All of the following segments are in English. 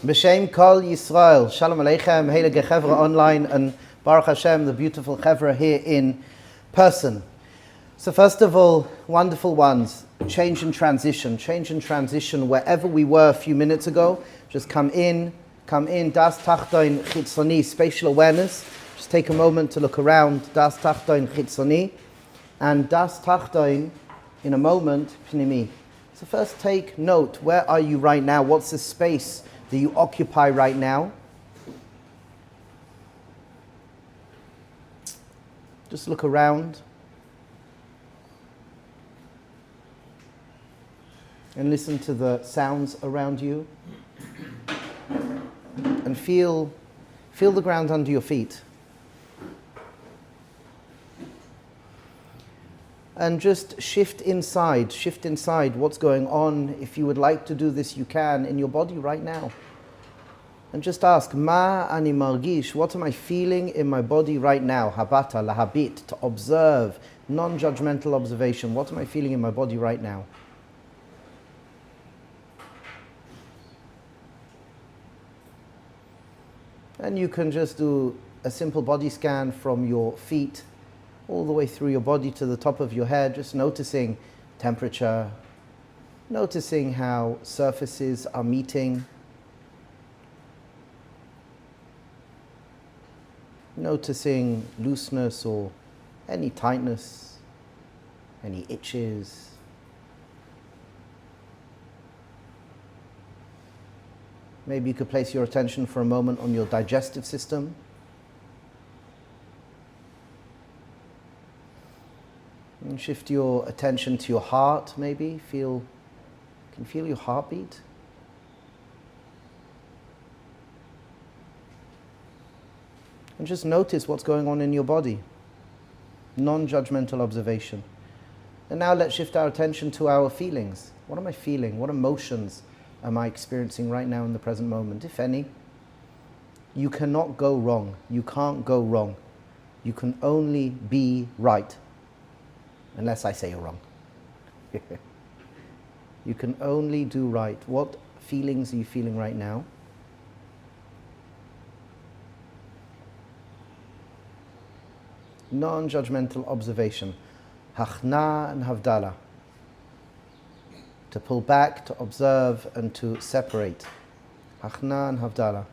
B'Shem Kol Yisrael, Shalom Aleichem, Heilige Chevra online, and Baruch Hashem, the beautiful Chevra here in person. So first of all, wonderful ones, change and transition wherever we were a few minutes ago. Just come in, Das Tachtoin Chitzoni, spatial awareness. Just take a moment to look around, Das Tachtoin Chitzoni, and Das Tachtoin, in a moment, Pnimi. So first take note, where are you right now? What's the space that you occupy right now? Just look around and listen to the sounds around you and feel the ground under your feet. And just shift inside what's going on. If you would like to do this, you can, in your body right now. And just ask, Ma ani margish, what am I feeling in my body right now? Habata, lahabit, to observe, non-judgmental observation. What am I feeling in my body right now? And you can just do a simple body scan from your feet all the way through your body to the top of your head, just noticing temperature, noticing how surfaces are meeting, noticing looseness or any tightness, any itches. Maybe you could place your attention for a moment on your digestive system. And shift your attention to your heart, maybe. Can feel your heartbeat. And just notice what's going on in your body. Non-judgmental observation. And now let's shift our attention to our feelings. What am I feeling? What emotions am I experiencing right now in the present moment, if any? You cannot go wrong. You can't go wrong. You can only be right. Unless I say you're wrong. You can only do right. What feelings are you feeling right now? Non-judgmental observation. Hachna and Havdalah. To pull back, to observe, and to separate. Hachna and Havdalah.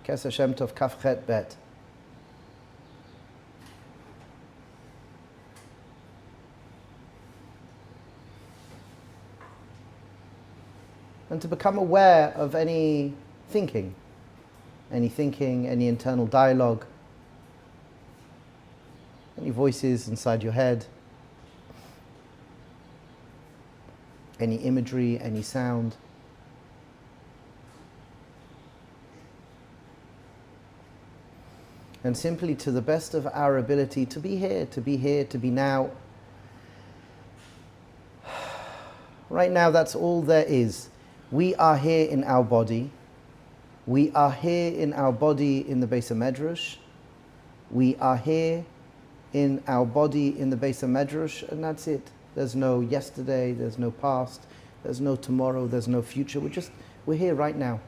Kes Hashem Tov Kaf Chet Bet. And to become aware of any thinking, any internal dialogue, any voices inside your head, any imagery, any sound. And simply, to the best of our ability, to be here, to be now. Right now, that's all there is. We are here in our body. We are here in our body in the Beis HaMedrash. We are here in our body in the Beis HaMedrash, and that's it. There's no yesterday, there's no past, there's no tomorrow, there's no future. We're here right now.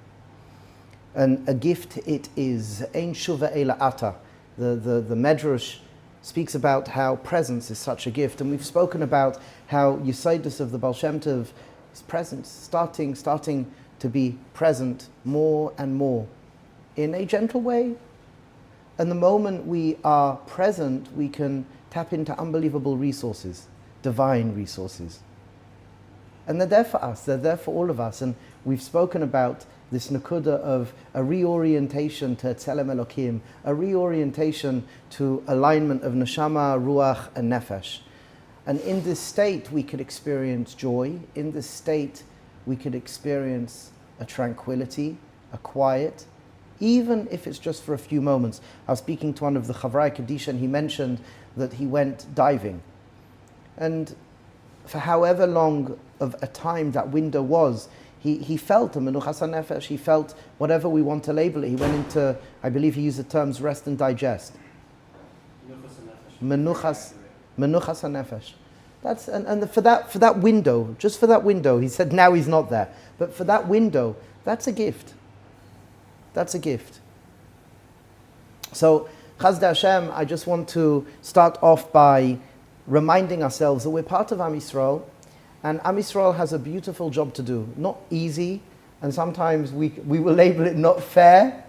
And a gift it is. Ein shuva ela ata. The Medrash speaks about how presence is such a gift. And we've spoken about how Yesodus of the Baal Shem Tov is present, starting to be present more and more in a gentle way. And the moment we are present, we can tap into unbelievable resources, divine resources. And they're there for us, they're there for all of us. And we've spoken about this nakuda of a reorientation to Tzelem Elokim, a reorientation to alignment of neshama, ruach, and nefesh. And in this state, we could experience joy. In this state, we could experience a tranquility, a quiet, even if it's just for a few moments. I was speaking to one of the Chavrai Kadisha, and he mentioned that he went diving. And for however long of a time that window was, he felt a menuchas hanefesh, he felt whatever we want to label it. He went into, I believe he used the terms rest and digest. Menuchas hanefesh. For that window, just for that window, he said now he's not there, but for that window That's a gift. That's a gift. So, Chazda Hashem, I just want to start off by reminding ourselves that we're part of Am Yisrael, and Am Yisrael has a beautiful job to do. Not easy, and sometimes we will label it not fair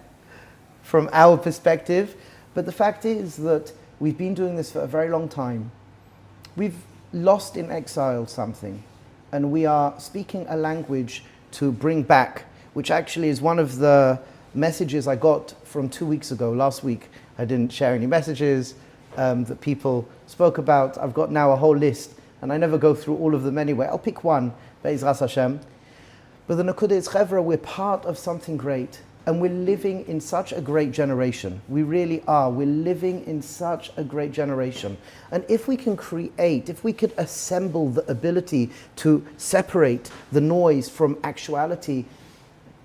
from our perspective, but the fact is that we've been doing this for a very long time. We've lost in exile something, and we are speaking a language to bring back, which actually is one of the messages I got from 2 weeks ago. Last week I didn't share any messages that people spoke about. I've got now a whole list, and I never go through all of them anyway. I'll pick one, Be'ezras Hashem. But the Nakuda is, Chevra, we're part of something great, and we're living in such a great generation. We really are. We're living in such a great generation. And if we can create, if we could assemble the ability to separate the noise from actuality,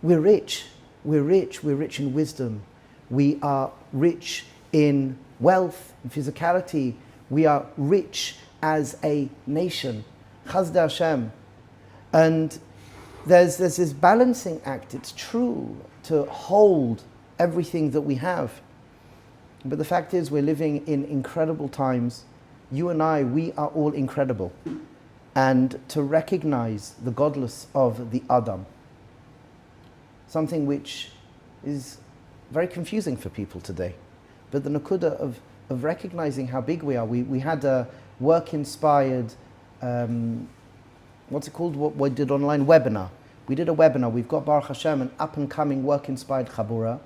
we're rich. We're rich. We're rich in wisdom. We are rich in wealth, in physicality. We are rich as a nation. Chazda Hashem. And there's this balancing act. It's true to hold everything that we have. But the fact is, we're living in incredible times. You and I, we are all incredible. And to recognize the godless of the Adam, something which is very confusing for people today. But the Nakuda of recognizing how big we are. We had a work-inspired, what's it called, what we did online, webinar. We did a webinar. We've got, Baruch Hashem, an up-and-coming work-inspired Chabura.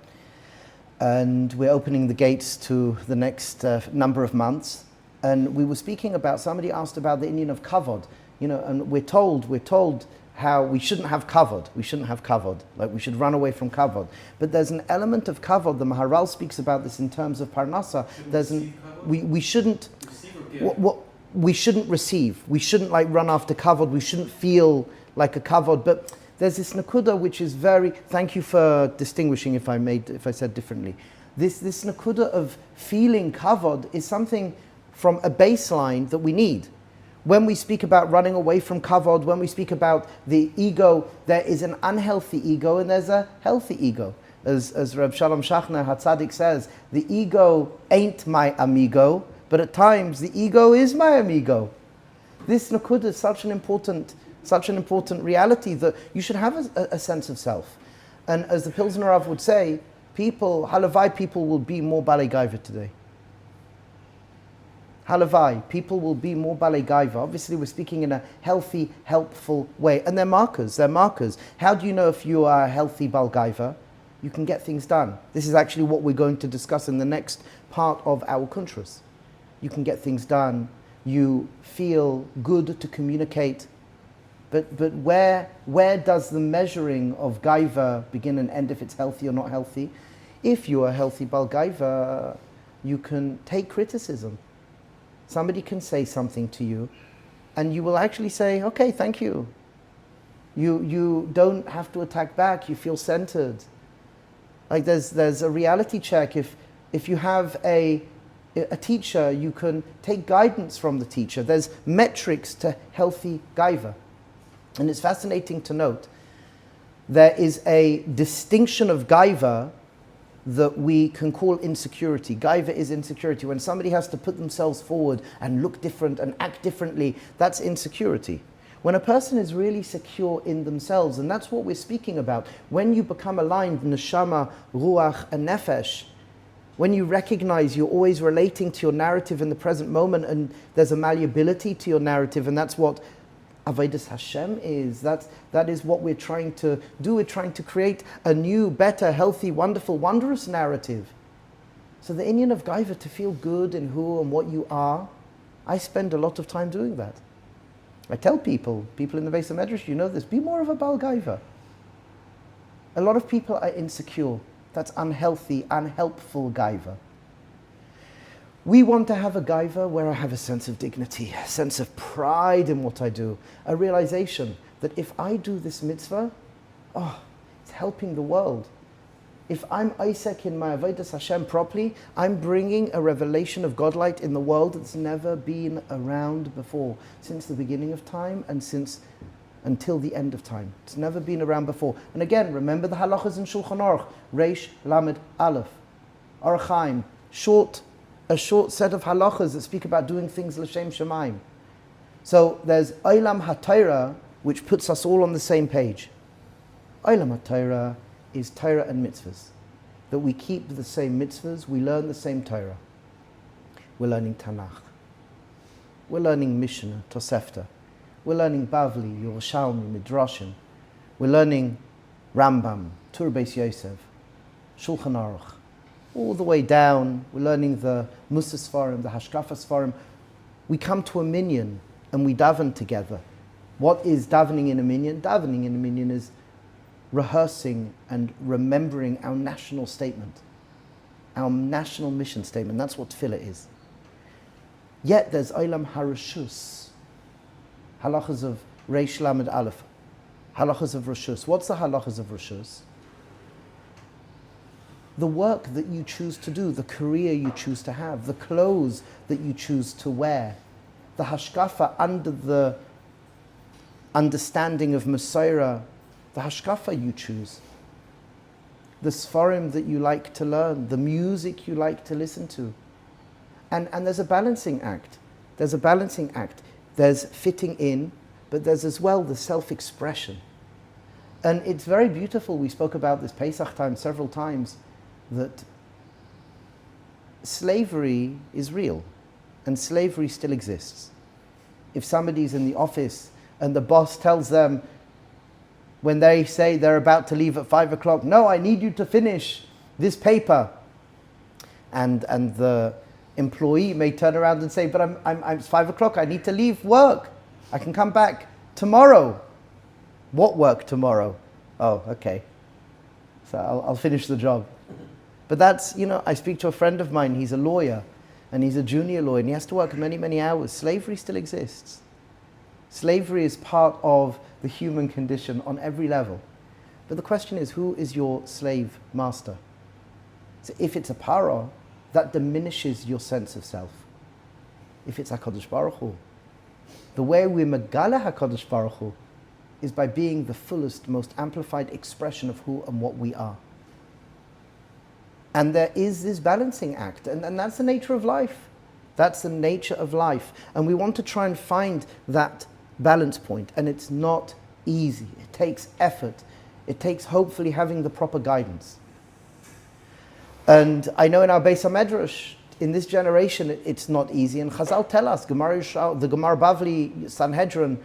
And we're opening the gates to the next number of months. And we were speaking about, somebody asked about the Indian of kavod, and we're told how we shouldn't have kavod. We shouldn't have kavod. Like, we should run away from kavod. But there's an element of kavod. The Maharal speaks about this in terms of parnasa. We shouldn't. We shouldn't receive. We shouldn't run after kavod. We shouldn't feel like a kavod. But there's this nakuda which is very. Thank you for distinguishing if I said differently. This nakuda of feeling kavod is something from a baseline that we need. When we speak about running away from kavod, when we speak about the ego, there is an unhealthy ego and there's a healthy ego. As Reb Shalom Shachner HaTzadik says, the ego ain't my amigo, but at times the ego is my amigo. This nakuda is such an important reality that you should have a sense of self. And as the Pilsner Rav would say, Halavai people will be more Balei Gaiva today. Halavai, people will be more Balei Gaiva. Obviously, we're speaking in a healthy, helpful way. And they're markers. How do you know if you are a healthy Baal Gaiva? You can get things done. This is actually what we're going to discuss in the next part of our kuntras. You can get things done. You feel good to communicate. But where does the measuring of Gaiva begin and end, if it's healthy or not healthy? If you're a healthy Baal Gaiva, you can take criticism. Somebody can say something to you, and you will actually say, okay, thank you. You don't have to attack back. You feel centered. Like there's a reality check. If you have a teacher, you can take guidance from the teacher. There's metrics to healthy gaiva. And it's fascinating to note, there is a distinction of gaiva that we can call insecurity. Gaiva is insecurity. When somebody has to put themselves forward and look different and act differently, that's insecurity. When a person is really secure in themselves, and that's what we're speaking about, when you become aligned, neshama, ruach, and nefesh, when you recognize you're always relating to your narrative in the present moment, and there's a malleability to your narrative, and that's what Avodas Hashem is. That is what we're trying to do. We're trying to create a new, better, healthy, wonderful, wondrous narrative. So the Indian of Gaiva, to feel good in who and what you are, I spend a lot of time doing that. I tell people in the Beis HaMedrash, you know this, be more of a Baal Gaiva. A lot of people are insecure. That's unhealthy, unhelpful Gaiva. We want to have a gaiva where I have a sense of dignity, a sense of pride in what I do, a realization that if I do this mitzvah, it's helping the world. If I'm Isaac in my Avodas Hashem properly, I'm bringing a revelation of Godlight in the world that's never been around before, since the beginning of time and since until the end of time. It's never been around before. And again, remember the halachas in Shulchan Aruch, Reish, Lamed, Aleph, Orach Chaim, a short set of halachas that speak about doing things l'shem shemaim. So there's Olam HaTorah, which puts us all on the same page. Olam HaTorah is Torah and mitzvahs. That we keep the same mitzvahs, we learn the same Torah. We're learning Tanakh. We're learning Mishnah, Tosefta. We're learning Bavli, Yerushalmi, Midrashim. We're learning Rambam, Tur Beis Yosef, Shulchan Aruch. All the way down, we're learning the Musa Sfarim, the Hashkafa Sfarim. We come to a minyan and we daven together. What is davening in a minyan? Davening in a minyan is rehearsing and remembering our national statement, our national mission statement. That's what tefillah is. Yet there's Olam HaRashus, halachas of Reish Lamed Aleph, halachas of Rashus. What's the halachas of Rashus? The work that you choose to do, the career you choose to have, the clothes that you choose to wear, the hashkafa under the understanding of Messiah, the hashkafa you choose, the sfarim that you like to learn, the music you like to listen to. And there's a balancing act. There's a balancing act. There's fitting in, but there's as well the self-expression. And it's very beautiful. We spoke about this Pesach time several times, that slavery is real and slavery still exists. If somebody's in the office and the boss tells them, when they say they're about to leave at 5 o'clock, no, I need you to finish this paper. And the employee may turn around and say, but it's 5 o'clock, I need to leave work. I can come back tomorrow. What work tomorrow? Oh, okay. So I'll finish the job. But that's, I speak to a friend of mine, he's a lawyer, and he's a junior lawyer, and he has to work many, many hours. Slavery still exists. Slavery is part of the human condition on every level. But the question is, who is your slave master? So if it's a paro, that diminishes your sense of self. If it's HaKadosh Baruch Hu, the way we megala HaKadosh Baruch Hu is by being the fullest, most amplified expression of who and what we are. And there is this balancing act, and that's the nature of life. That's the nature of life. And we want to try and find that balance point, and it's not easy. It takes effort. It takes hopefully having the proper guidance. And I know in our Beis HaMedrash, in this generation, it's not easy. And Chazal tell us, the Gemara Bavli Sanhedrin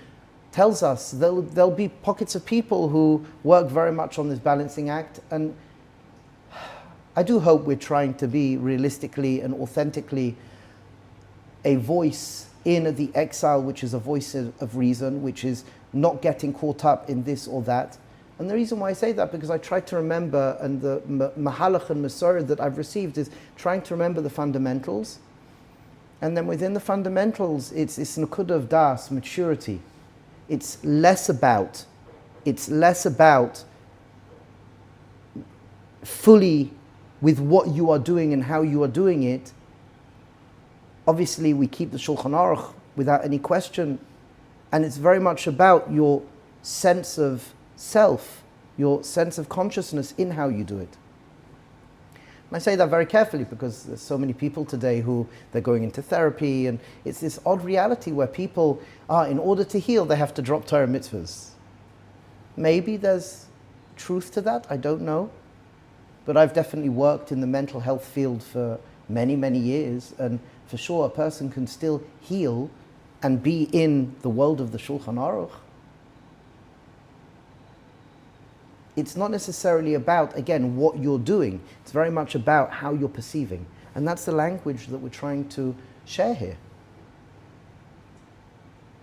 tells us there'll be pockets of people who work very much on this balancing act. And I do hope we're trying to be realistically and authentically a voice in the exile, which is a voice of reason, which is not getting caught up in this or that. And the reason why I say that, because I try to remember, and the mahalach and masorah that I've received is trying to remember the fundamentals. And then within the fundamentals, it's nukud of das, maturity. It's less about fully with what you are doing and how you are doing it. Obviously, we keep the Shulchan Aruch without any question, and it's very much about your sense of self, your sense of consciousness in how you do it. And I say that very carefully because there's so many people today who they're going into therapy, and it's this odd reality where people are, in order to heal, they have to drop Torah mitzvahs. Maybe there's truth to that, I don't know. But I've definitely worked in the mental health field for many, many years, and for sure a person can still heal and be in the world of the Shulchan Aruch. It's not necessarily about, again, what you're doing. It's very much about how you're perceiving. And that's the language that we're trying to share here.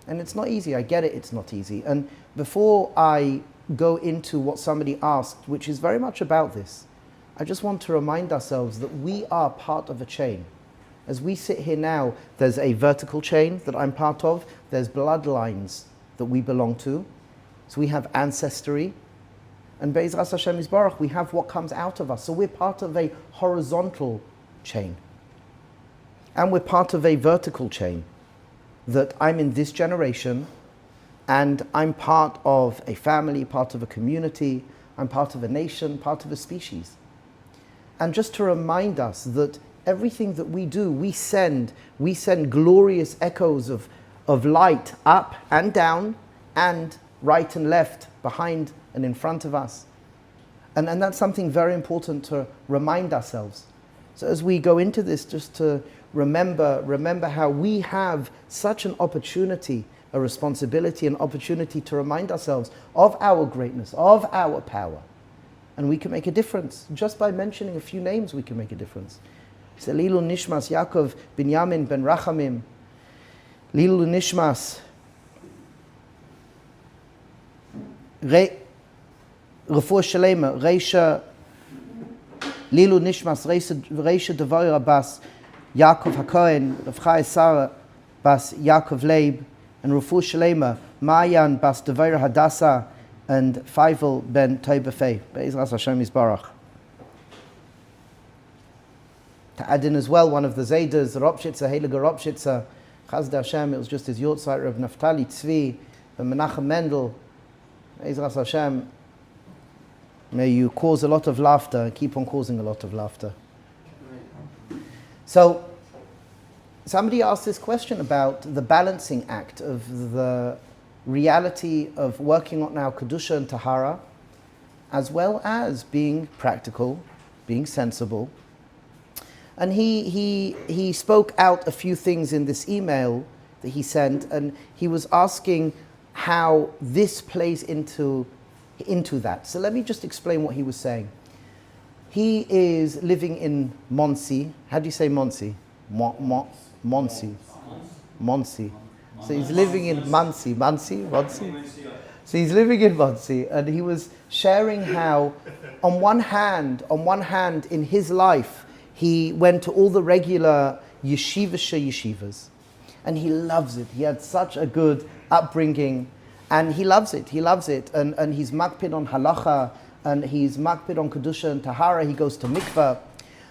And it's not easy, I get it, it's not easy. And before I go into what somebody asked, which is very much about this, I just want to remind ourselves that we are part of a chain. As we sit here now, there's a vertical chain that I'm part of, there's bloodlines that we belong to, so we have ancestry, and Be'ezras Hashem Yisbarach, we have what comes out of us. So we're part of a horizontal chain. And we're part of a vertical chain, that I'm in this generation, And I'm part of a family, part of a community, I'm part of a nation, part of a species. And just to remind us that everything that we do, we send glorious echoes of light up and down and right and left, behind and in front of us. And that's something very important to remind ourselves. So as we go into this, just to remember how we have such an opportunity, a responsibility, an opportunity to remind ourselves of our greatness, of our power. And we can make a difference. Just by mentioning a few names, we can make a difference. So Lilu Nishmas Yaakov Binyamin Ben Rachamim. Lilu Nishmas Refuah Shalema Reisha Lilu Nishmas Reisha Devar Bas Yaakov HaKohen Rav Chai Sarah Bas Yaakov Leib, and Refuah Shalema Mayan Bas Devar Hadassah and Feivel Ben Toibefei Be'ezras Hashem Yisbarach. To add in as well, one of the Zaydas, the Ropshitzer, Heilige Ropshitzer, Chazda Hashem, it was just his Yortzeit, Rav Naftali Tzvi, and Menachem Mendel. Be'ezras Hashem, may you cause a lot of laughter and keep on causing a lot of laughter. So, somebody asked this question about the balancing act of the reality of working on our Kedusha and Tahara, as well as being practical, being sensible. And he spoke out a few things in this email that he sent, and he was asking how this plays into that. So let me just explain what he was saying. He is living in Monsey. How do you say Monsey? Monsey. Monsey. So he's living in Monsey. So he's living in Monsey, and he was sharing how, on one hand, in his life, he went to all the regular yeshivas, and he loves it. He had such a good upbringing, and he loves it. And he's makpid on halacha, and he's makpid on kedusha and tahara. He goes to mikveh.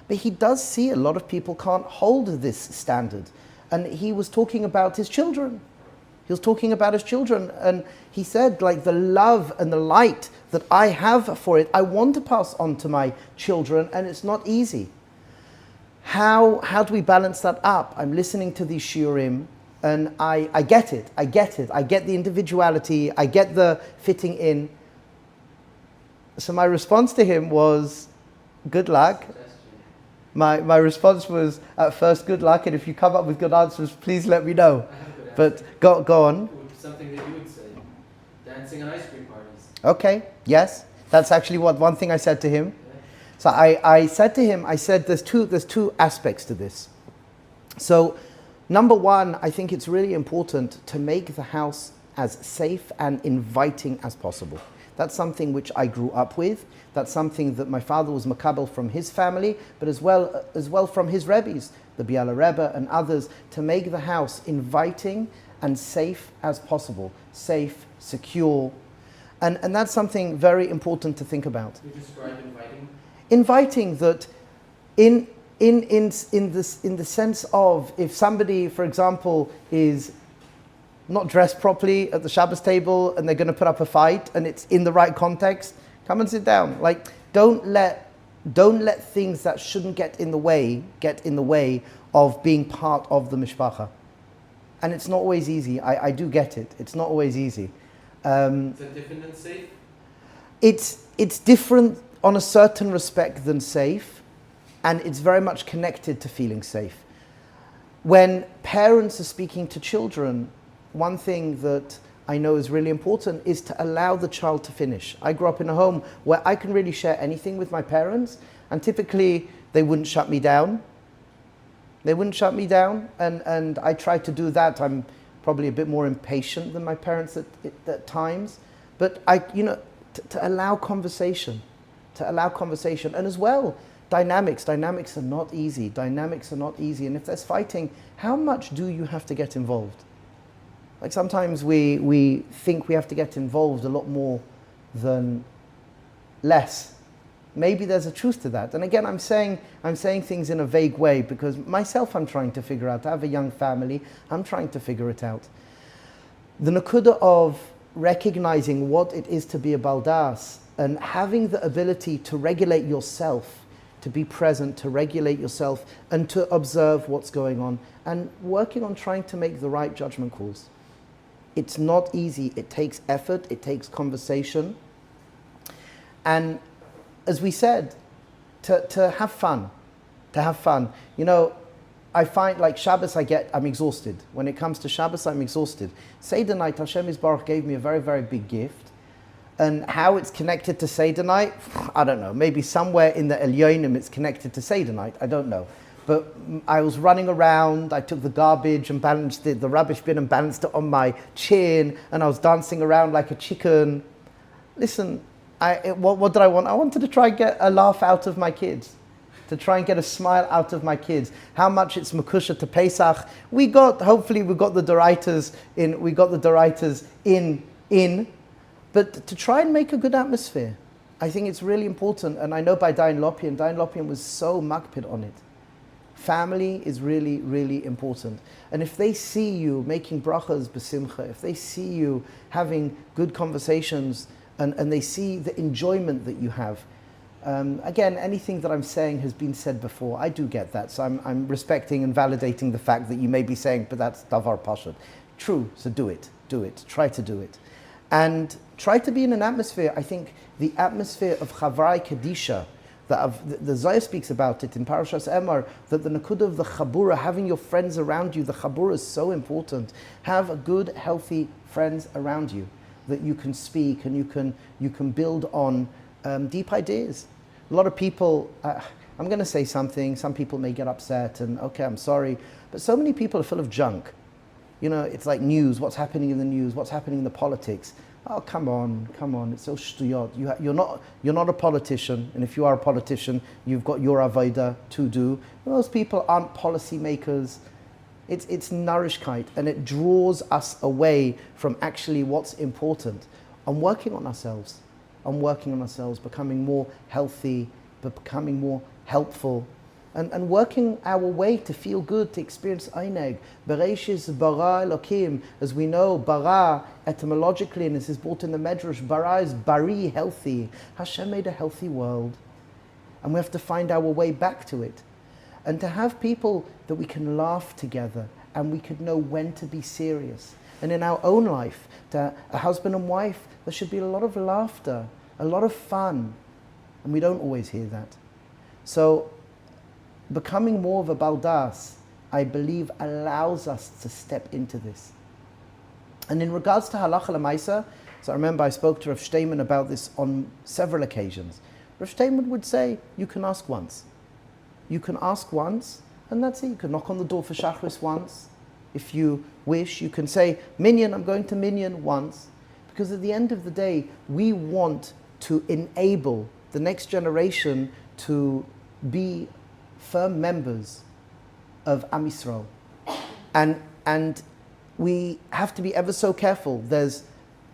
But he does see a lot of people can't hold this standard. And he was talking about his children. And he said, like, the love and the light that I have for it, I want to pass on to my children, and it's not easy. How do we balance that up? I'm listening to these shiurim, and I get it. I get the individuality. I get the fitting in. So my response to him was, good luck. My response was, at first, good luck, and if you come up with good answers, please let me know. But go on. Something that you would say. Dancing on ice cream parties. Okay, yes. That's actually one thing I said to him. Okay. So I said to him, there's two aspects to this. So, number one, I think it's really important to make the house as safe and inviting as possible. That's something which I grew up with. That's something that my father was makabel from his family, but as well from his rebbes, the Biala Rebbe and others, to make the house inviting and safe as possible. Safe, secure. And that's something very important to think about. You describe inviting? Inviting that in the sense of, if somebody, for example, is not dressed properly at the Shabbos table and they're going to put up a fight and it's in the right context, come and sit down. Like, don't let things that shouldn't get in the way of being part of the mishpacha. And it's not always easy. I do get it. It's not always easy. Is it different than safe? It's different on a certain respect than safe, and it's very much connected to feeling safe. When parents are speaking to children, one thing that I know is really important is to allow the child to finish. I grew up in a home where I can really share anything with my parents, and typically they wouldn't shut me down. And I try to do that. I'm probably a bit more impatient than my parents at times, but to allow conversation, and as well, dynamics are not easy. And if there's fighting, how much do you have to get involved? Like, sometimes we think we have to get involved a lot more than less. Maybe there's a truth to that. And again, I'm saying things in a vague way because myself I'm trying to figure out. I have a young family. I'm trying to figure it out. the nakuda of recognizing what it is to be a Baal Daat and having the ability to regulate yourself, to be present, to regulate yourself, and to observe what's going on, and working on trying to make the right judgment calls. It's not easy. It takes effort. It takes conversation. And as we said, to have fun. To have fun. You know, I find like Shabbos, I'm exhausted. When it comes to Shabbos, I'm exhausted. Seder night, Hashem Yisbarach gave me a very, very big gift. And how it's connected to Seder night, I don't know. Maybe somewhere in the Elyonim it's connected to Seder night. I don't know. But I was running around. I took the garbage and balanced it, the rubbish bin, and balanced it on my chin. And I was dancing around like a chicken. Listen, what did I want? I wanted to try and get a laugh out of my kids. To try and get a smile out of my kids. How much it's Mekusha to Pesach. Hopefully we got the Doraiters in. But to try and make a good atmosphere, I think it's really important. And I know by Dayan Lopian was so makpid on it. Family is really, really important. And if they see you making brachas b'simcha, if they see you having good conversations, and they see the enjoyment that you have, again, anything that I'm saying has been said before. I do get that. So I'm respecting and validating the fact that you may be saying, but that's davar pashut. True, so do it. Try to do it. And try to be in an atmosphere, I think the atmosphere of Chavrai Kedisha, the Zohar speaks about it in Parashas Emor, that the nakuda of the Chabura, having your friends around you, the Chabura is so important. Have a good, healthy friends around you that you can speak and you can build on deep ideas. A lot of people, I'm going to say something, some people may get upset and okay, I'm sorry, but so many people are full of junk. You know, it's like news, what's happening in the news, what's happening in the politics. Oh, come on, it's so shtuyot. You're not a politician, and if you are a politician, you've got your avodah to do. Those people aren't policy makers. It's nourishkeit, and it draws us away from actually what's important. I'm working on ourselves, becoming more healthy, but becoming more helpful, and working our way to feel good, to experience Eineg. Bereshis bara Elokim, as we know, bara, etymologically, and this is brought in the Medrash, bara is bari, healthy. Hashem made a healthy world, and we have to find our way back to it. And to have people that we can laugh together, and we could know when to be serious. And in our own life, to a husband and wife, there should be a lot of laughter, a lot of fun, and we don't always hear that. So, becoming more of a Baal Daat, I believe, allows us to step into this. And in regards to halacha l'maisa, so I remember I spoke to Rav Shteiman about this on several occasions. Rav Shteiman would say, you can ask once. You can ask once, and that's it. You can knock on the door for Shachris once. If you wish, you can say, Minyan, I'm going to Minyan once. Because at the end of the day, we want to enable the next generation to be firm members of Am Yisrael. And we have to be ever so careful. There's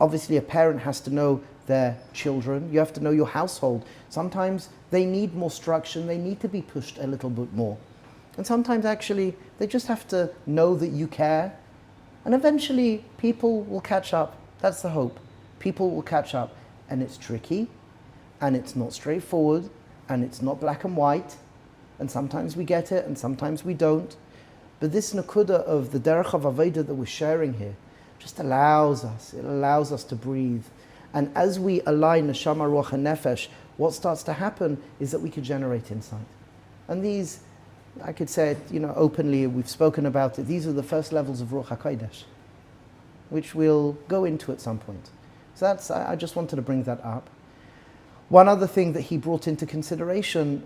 obviously a parent has to know their children. You have to know your household. Sometimes they need more structure, they need to be pushed a little bit more. And sometimes actually they just have to know that you care. And eventually people will catch up. That's the hope. People will catch up. And it's tricky, and it's not straightforward, and it's not black and white. And sometimes we get it, and sometimes we don't. But this nakuda of the derech of avodah that we're sharing here just allows us to breathe. And as we align neshama, ruach, and nefesh, what starts to happen is that we could generate insight. And these, I could say it, openly, we've spoken about it, these are the first levels of Ruach HaKodesh, which we'll go into at some point. So I just wanted to bring that up. One other thing that he brought into consideration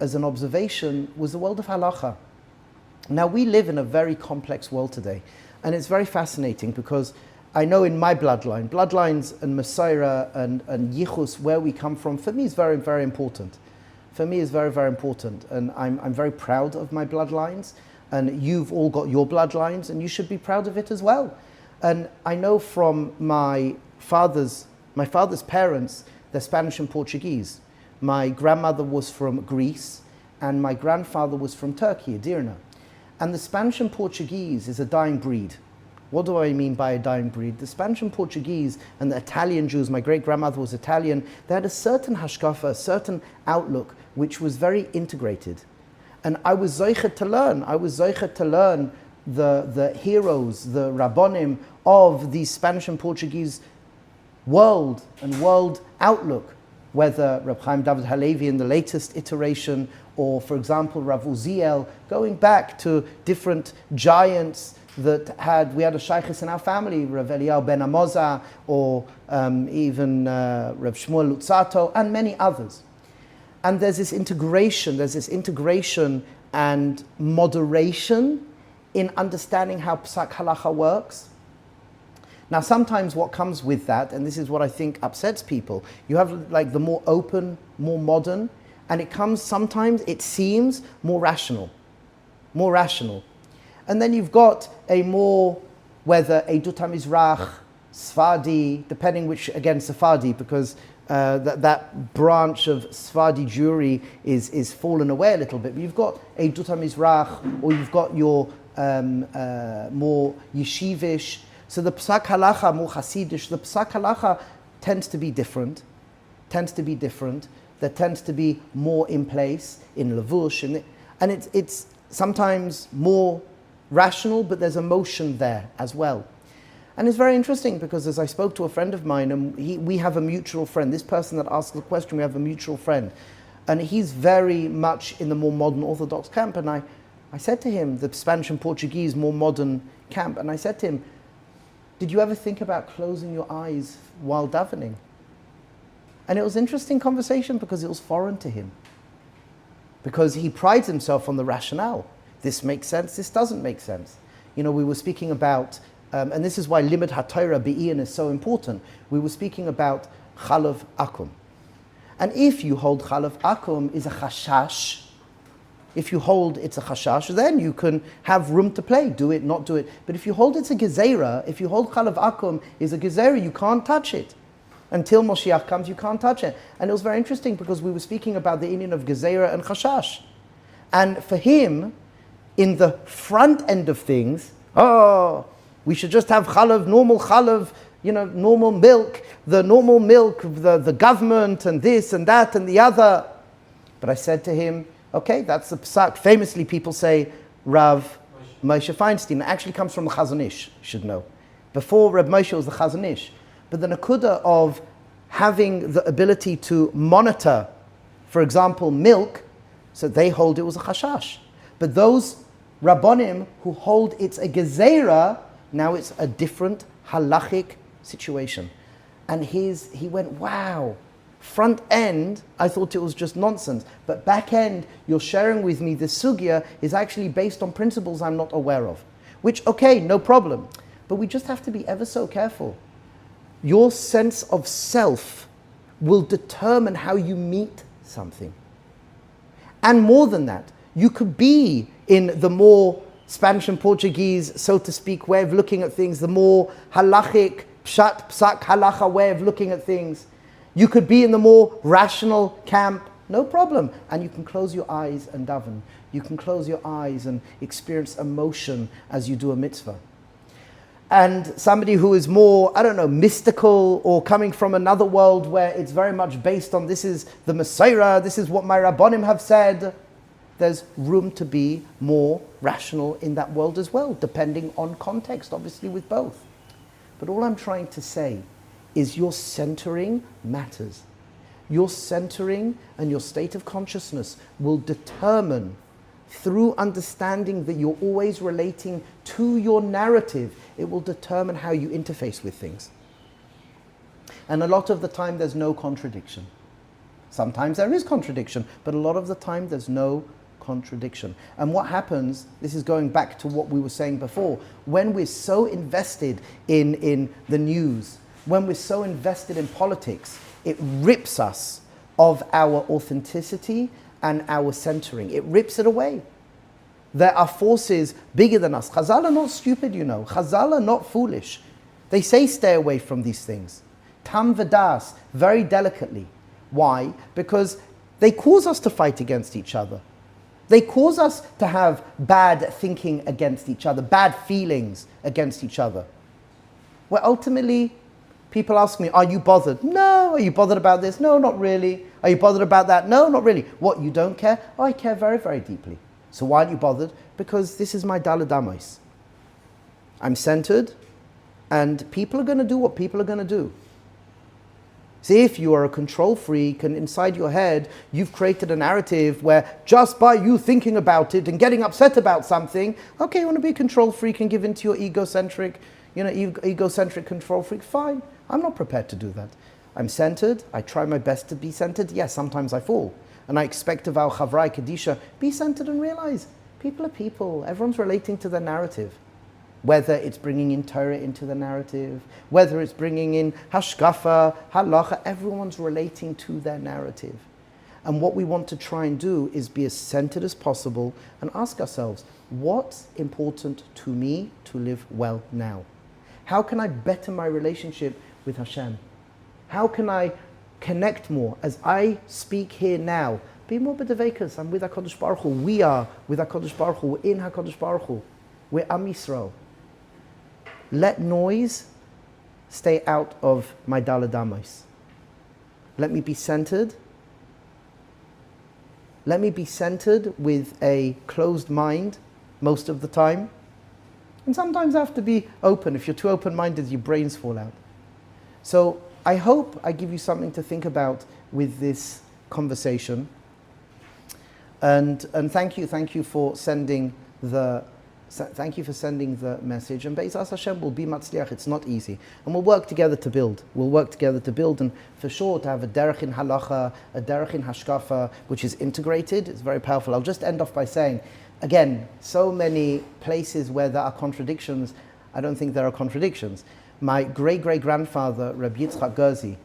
as an observation was the world of halacha. Now, we live in a very complex world today, and it's very fascinating because I know in my bloodlines and Messiah and Yichus, where we come from, for me is very, very important. For me is very, very important, and I'm very proud of my bloodlines, and you've all got your bloodlines, and you should be proud of it as well. And I know from my father's parents, they're Spanish and Portuguese. My grandmother was from Greece, and my grandfather was from Turkey, Edirne. And the Spanish and Portuguese is a dying breed. What do I mean by a dying breed? The Spanish and Portuguese and the Italian Jews, my great-grandmother was Italian, they had a certain hashkafa, a certain outlook, which was very integrated. And I was zoichet to learn. I was zoichet to learn the heroes, the rabbonim of the Spanish and Portuguese world and world outlook, whether Reb Chaim David Halevi in the latest iteration, or for example Rav Uziel, going back to different giants that we had a shaykhis in our family, Rav Eliyahu ben Amoza, or even Rav Shmuel Lutzato, and many others. And there's this integration and moderation in understanding how Psak Halacha works. Now, sometimes what comes with that, and this is what I think upsets people, you have like the more open, more modern, and sometimes it seems more rational. And then you've got a more, whether Eidut HaMizrach, Sfardi, depending which, again, Sephardi, because that branch of Sephardi Jewry is fallen away a little bit. But you've got Eidut HaMizrach, or you've got your more yeshivish. So the Psak Halacha, more Hasidish, the Psak Halacha tends to be different. There tends to be more in place, in Levush, and it's sometimes more rational, but there's emotion there as well. And it's very interesting because as I spoke to a friend of mine, and we have a mutual friend, this person that asked the question, we have a mutual friend, and he's very much in the more modern Orthodox camp, and I said to him, the Spanish and Portuguese more modern camp, and I said to him, did you ever think about closing your eyes while davening? And it was an interesting conversation because it was foreign to him. Because he prides himself on the rationale. This makes sense, this doesn't make sense. We were speaking about, and this is why Limud HaTorah Be'iyun is so important. We were speaking about Chalav Akum. And if you hold Chalav Akum is a chashash, if you hold it's a chashash, then you can have room to play, do it, not do it. But if you hold it's a gezerah, if you hold Chalav Akum is a gezerah, you can't touch it. Until Moshiach comes, you can't touch it. And it was very interesting because we were speaking about the union of gezerah and chashash. And for him, in the front end of things, we should just have chalav, normal milk, the government and this and that and the other. But I said to him, okay, that's the psak. Famously, people say Rav Moshe Feinstein. It actually comes from the Chazon Ish, you should know. Before Rav Moshe was the Chazon Ish. But the nakuda of having the ability to monitor, for example, milk, so they hold it was a chashash. But those rabbonim who hold it's a gezerah, now it's a different halachic situation. And he went, wow. Front end, I thought it was just nonsense. But back end, you're sharing with me the sugya is actually based on principles I'm not aware of. Which, okay, no problem. But we just have to be ever so careful. Your sense of self will determine how you meet something. And more than that, you could be in the more Spanish and Portuguese, so to speak, way of looking at things, the more halachic, pshat, psak, halacha way of looking at things. You could be in the more rational camp, no problem. And you can close your eyes and daven. You can close your eyes and experience emotion as you do a mitzvah. And somebody who is more, mystical or coming from another world where it's very much based on this is the Messiah, this is what my Rabbonim have said, there's room to be more rational in that world as well, depending on context, obviously with both. But all I'm trying to say is your centering matters. Your centering and your state of consciousness will determine, through understanding that you're always relating to your narrative, it will determine how you interface with things. And a lot of the time there's no contradiction. Sometimes there is contradiction, but a lot of the time there's no contradiction. And what happens, this is going back to what we were saying before, when we're so invested in the news, when we're so invested in politics, it rips us of our authenticity and our centering. It rips it away. There are forces bigger than us. Chazal are not stupid, Chazal are not foolish. They say stay away from these things. Tam v'das, very delicately. Why? Because they cause us to fight against each other. They cause us to have bad thinking against each other, bad feelings against each other. Where ultimately, people ask me, are you bothered? No. Are you bothered about this? No, not really. Are you bothered about that? No, not really. What, you don't care? Oh, I care very, very deeply. So why aren't you bothered? Because this is my Daled Amos. I'm centered, and people are going to do what people are going to do. See, if you are a control freak and inside your head you've created a narrative where just by you thinking about it and getting upset about something, okay, you want to be a control freak and give into your egocentric control freak, fine. I'm not prepared to do that. I'm centered. I try my best to be centered. Yes, sometimes I fall. And I expect of our Chavrai Kedisha, be centered and realize people are people. Everyone's relating to their narrative. Whether it's bringing in Torah into the narrative, whether it's bringing in hashkafa, halacha, everyone's relating to their narrative. And what we want to try and do is be as centered as possible and ask ourselves, what's important to me to live well now? How can I better my relationship with Hashem? How can I connect more as I speak here now? Be more b'devekas. I'm with HaKadosh Baruch Hu. We are with HaKadosh Baruch Hu. We're in HaKadosh Baruch Hu. We're Am Yisrael. Let noise stay out of my Daled Amos. Let me be centered. Let me be centered with a closed mind most of the time. And sometimes I have to be open. If you're too open-minded, your brains fall out. So I hope I give you something to think about with this conversation. And thank you for sending the message. And Be'ezras Hashem will be matzliach. It's not easy. And we'll work together to build. And for sure to have a derech in halacha, a derech in hashkafa, which is integrated. It's very powerful. I'll just end off by saying, again, so many places where there are contradictions, I don't think there are contradictions. My great-great-grandfather, Rabbi Gerzi,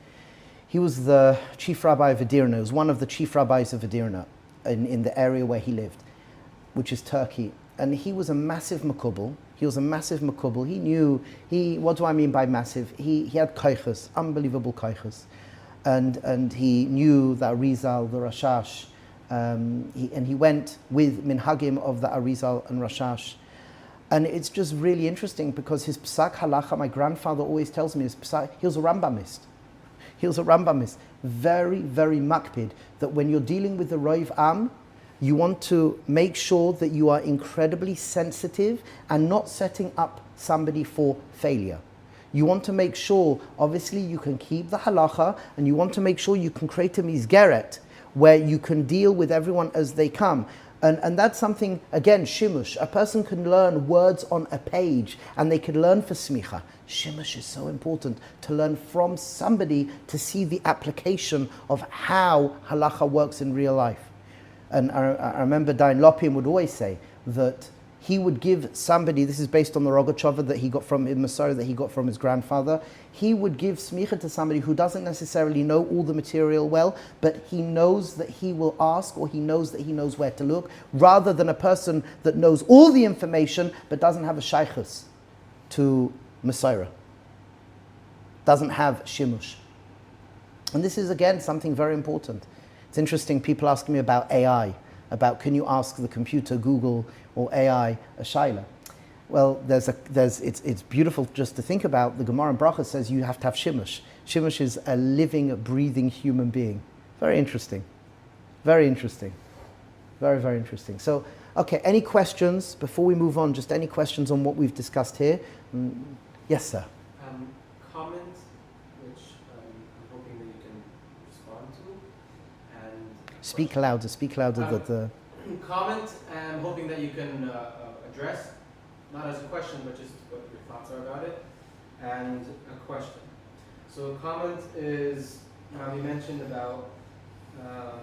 he was the chief rabbi of Edirna. He was one of the chief rabbis of Edirna in the area where he lived, which is Turkey. And he was a massive makubal. He knew, what do I mean by massive? He had kaiches, unbelievable kaiches. And he knew the Arizal, the Rashash. And he went with minhagim of the Arizal and Rashash. And it's just really interesting because his psak halacha, my grandfather always tells me, he was a Rambamist. Very, very makpid, that when you're dealing with the Roiv Am, you want to make sure that you are incredibly sensitive and not setting up somebody for failure. You want to make sure, obviously, you can keep the halacha, and you want to make sure you can create a mizgeret where you can deal with everyone as they come. And that's something, again, shimush. A person can learn words on a page and they can learn for smicha. Shimush is so important, to learn from somebody to see the application of how halacha works in real life. And I remember Dayan Lopin would always say that he would give somebody, this is based on the Rogatchover that he got from his Masor, that he got from his grandfather, he would give smicha to somebody who doesn't necessarily know all the material well, but he knows that he will ask, or he knows that he knows where to look, rather than a person that knows all the information but doesn't have a shaykhus to Masora, doesn't have shimush. And this is, again, something very important. It's interesting, people ask me about AI, about can you ask the computer, Google, or AI a shaila? Well, it's beautiful just to think about. The Gemara in Bracha says you have to have shimush. Shimush is a living, breathing human being. Very interesting. Very interesting. Very, very interesting. So, okay, any questions before we move on? Just any questions on what we've discussed here? Yes, sir. Comment, which I'm hoping that you can respond to. And Speak louder. Comment, I'm hoping that you can address, not as a question, but just what your thoughts are about it, and a question. So a comment is, you mentioned about our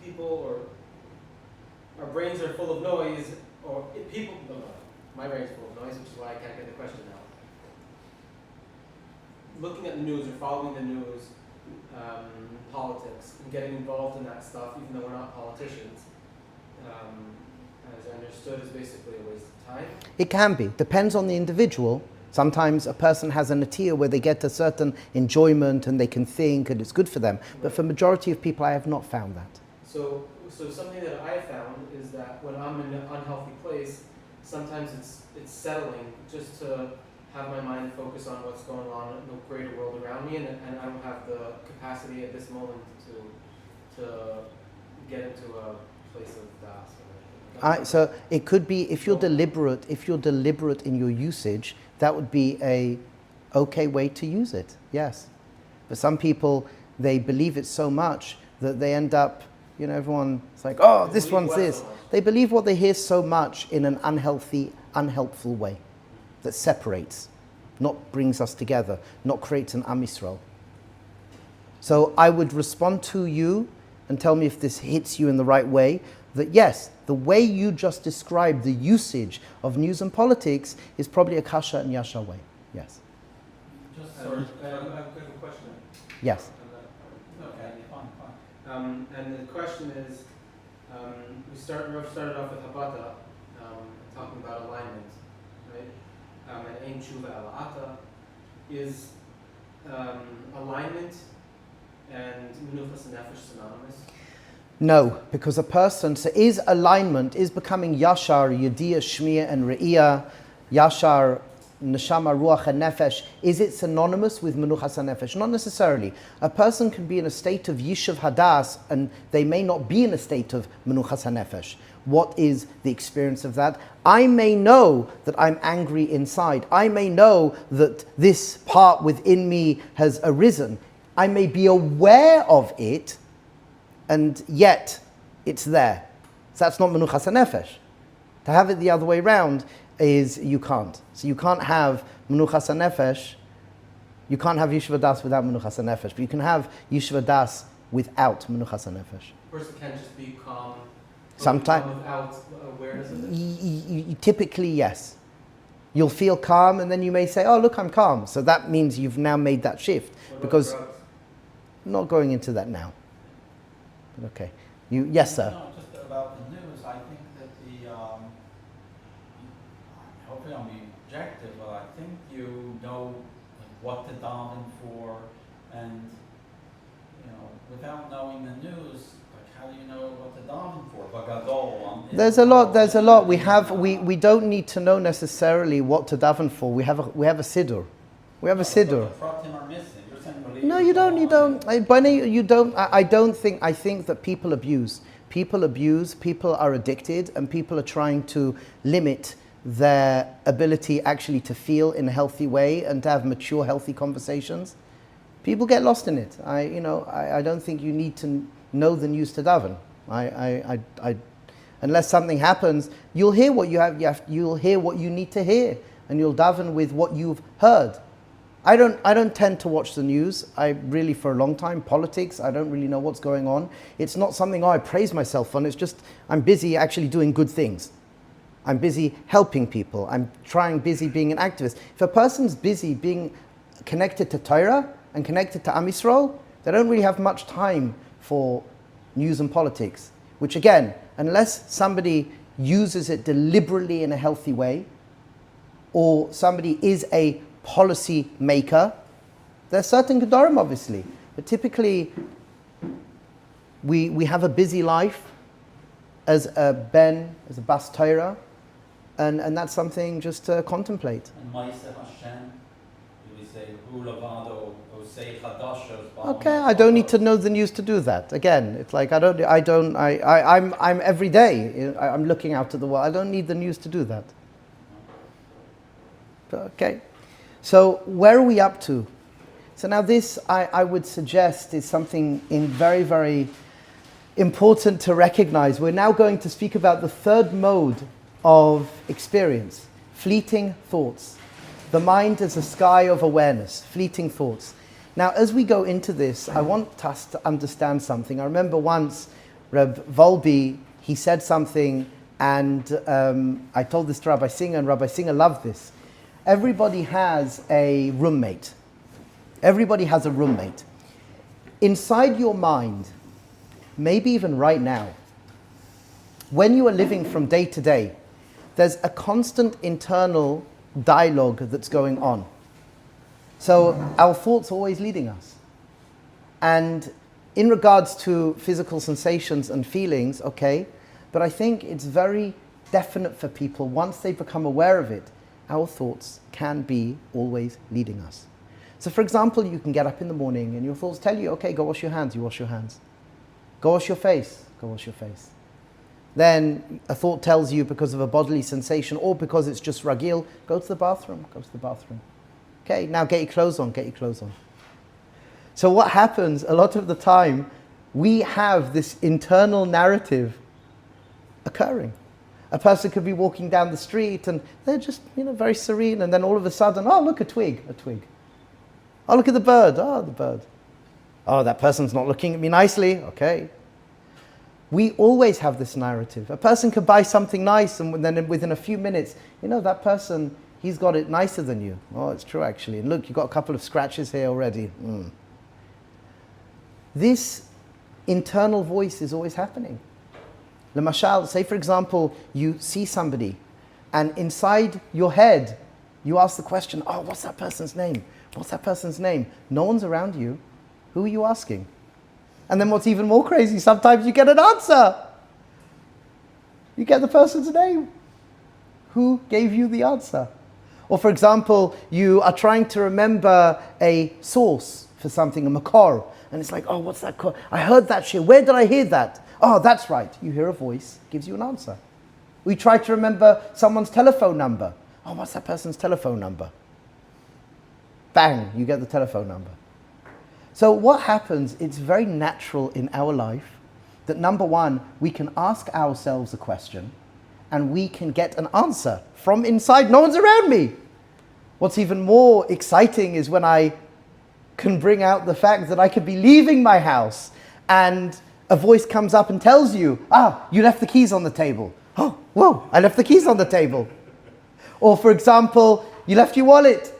people, or our brains are full of noise, or people, no, my brain's full of noise, which is why I can't get the question out. Looking at the news or following the news, politics, and getting involved in that stuff, even though we're not politicians, as I understood, is basically a waste of time. It can be. Depends on the individual. Sometimes a person has a natiyah where they get a certain enjoyment and they can think and it's good for them. But for majority of people, I have not found that. So something that I found is that when I'm in an unhealthy place, sometimes it's settling just to have my mind focus on what's going on in the greater world around me, and I don't have the capacity at this moment to get into a place of das. So it could be if you're deliberate in your usage, that would be a okay way to use it. Yes, but some people, they believe it so much that they end up, everyone's like, oh, this one's this. They believe what they hear so much in an unhelpful way that separates, not brings us together, not creates an Am Yisrael. So I would respond to you and tell me if this hits you in the right way, that yes, the way you just described the usage of news and politics is probably a kasha and yasha way. Yes. Just sorry, I have a quick question. Yes. Okay, fine. And the question is, we started off with Habata, talking about alignment, right? And Ein Tshuva Ala'ata is alignment and Menuchas Nefesh synonymous? No, because a person, so is alignment, is becoming Yashar, Yediyah, Shmiya, and Re'iyah, Yashar, Neshama, Ruach, and Nefesh, is it synonymous with Menuchas HaNefesh? Not necessarily. A person can be in a state of Yishuv Hadas, and they may not be in a state of Menuchas HaNefesh. What is the experience of that? I may know that I'm angry inside. I may know that this part within me has arisen. I may be aware of it, and yet it's there. So that's not Menuchas HaNefesh. To have it the other way around is you can't. So you can't have Menuchas HaNefesh, you can't have Yishuv Das without Menuchas HaNefesh, but you can have Yishuv Das without Menuchas HaNefesh. A person can just be calm, sometimes without awareness of it? Typically, yes. You'll feel calm, and then you may say, oh, look, I'm calm. So that means you've now made that shift. Because drugs? I'm not going into that now. But okay. Yes, sir. No, just about the news, I think that hopefully I'll be objective, but I think you know what to daven for, and without knowing the news, how do you know what to daven for? Bagadol. There's a lot. We don't need to know necessarily what to daven for. We have a siddur. We have a siddur. The pratim are missing. You're saying No, you don't. You don't. I don't think. I think that people abuse. People are addicted, and people are trying to limit their ability actually to feel in a healthy way and to have mature, healthy conversations. People get lost in it. I don't think you need to know the news to daven. Unless something happens, you'll hear what you'll hear what you need to hear, and you'll daven with what you've heard. I don't tend to watch the news. I really, for a long time, politics, I don't really know what's going on. It's not something I praise myself on. It's just, I'm busy actually doing good things. I'm busy helping people. I'm busy being an activist. If a person's busy being connected to Torah and connected to Am Yisrael, they don't really have much time for news and politics. Which again, unless somebody uses it deliberately in a healthy way, or somebody is a policy maker, there's certain Gedorim obviously, but typically we have a busy life as a Bas Torah, and that's something just to contemplate. And Ma'aseh Hashem, we say, Hu Lavado, Osei Chadashos. Okay, I don't need to know the news to do that. Again, it's like I'm every day, I'm looking out at the world. I don't need the news to do that. Okay. So where are we up to? So now this, I would suggest, is something very, very important to recognize. We're now going to speak about the third mode of experience, fleeting thoughts. The mind is a sky of awareness, fleeting thoughts. Now, as we go into this, I want us to understand something. I remember once Reb Volby, he said something, and I told this to Rabbi Singer, and Rabbi Singer loved this. Everybody has a roommate. Everybody has a roommate. Inside your mind, maybe even right now, when you are living from day to day, there's a constant internal dialogue that's going on. So our thoughts are always leading us. And in regards to physical sensations and feelings, okay, but I think it's very definite for people once they become aware of it. Our thoughts can be always leading us. So for example, you can get up in the morning and your thoughts tell you, okay, go wash your hands, you wash your hands. Go wash your face, go wash your face. Then a thought tells you because of a bodily sensation or because it's just ragil, go to the bathroom, go to the bathroom. Okay, now get your clothes on, get your clothes on. So what happens a lot of the time, we have this internal narrative occurring. A person could be walking down the street and they're just, very serene, and then all of a sudden, oh, look, a twig. Oh, look at the bird. Oh, the bird. Oh, that person's not looking at me nicely. Okay. We always have this narrative. A person could buy something nice and then within a few minutes, that person, he's got it nicer than you. Oh, it's true actually. And look, you've got a couple of scratches here already. This internal voice is always happening. Lemashal, say for example, you see somebody and inside your head, you ask the question, oh, what's that person's name? What's that person's name? No one's around you. Who are you asking? And then what's even more crazy, sometimes you get an answer. You get the person's name. Who gave you the answer? Or for example, you are trying to remember a source for something, a makor, and it's like, oh, what's that called? I heard that shit. Where did I hear that? Oh, that's right. You hear a voice, gives you an answer. We try to remember someone's telephone number. Oh, what's that person's telephone number? Bang, you get the telephone number. So what happens, it's very natural in our life that number one, we can ask ourselves a question and we can get an answer from inside. No one's around me. What's even more exciting is when I can bring out the fact that I could be leaving my house and a voice comes up and tells you, you left the keys on the table. Oh, whoa, I left the keys on the table. Or for example, you left your wallet.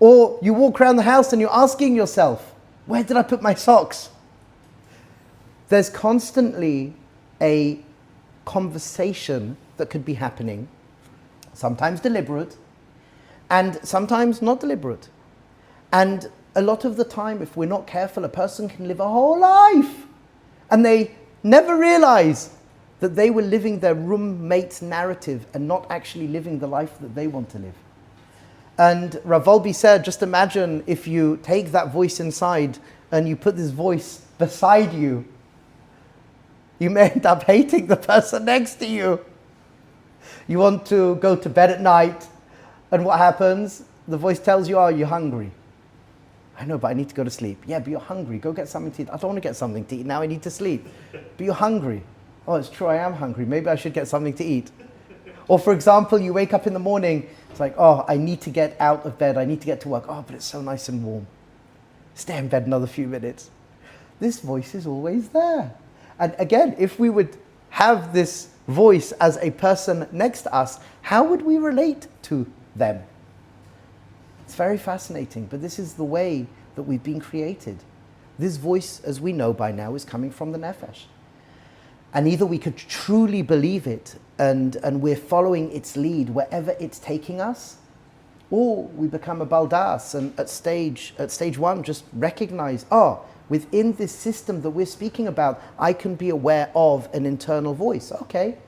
Or you walk around the house and you're asking yourself, where did I put my socks? There's constantly a conversation that could be happening, sometimes deliberate, and sometimes not deliberate. And a lot of the time, if we're not careful, a person can live a whole life and they never realize that they were living their roommate's narrative and not actually living the life that they want to live. And Rav Volbe said, just imagine if you take that voice inside and you put this voice beside you, you may end up hating the person next to you. You want to go to bed at night, and what happens? The voice tells you, oh, you're hungry. I know, but I need to go to sleep. Yeah, but you're hungry. Go get something to eat. I don't want to get something to eat. Now I need to sleep. But you're hungry. Oh, it's true, I am hungry. Maybe I should get something to eat. Or for example, you wake up in the morning, it's like, oh, I need to get out of bed. I need to get to work. Oh, but it's so nice and warm. Stay in bed another few minutes. This voice is always there. And again, if we would have this voice as a person next to us, how would we relate to them? It's very fascinating, but this is the way that we've been created. This voice, as we know by now, is coming from the nefesh. And either we could truly believe it and we're following its lead wherever it's taking us, or we become a Baal Daat and at stage one just recognize, within this system that we're speaking about, I can be aware of an internal voice. Okay,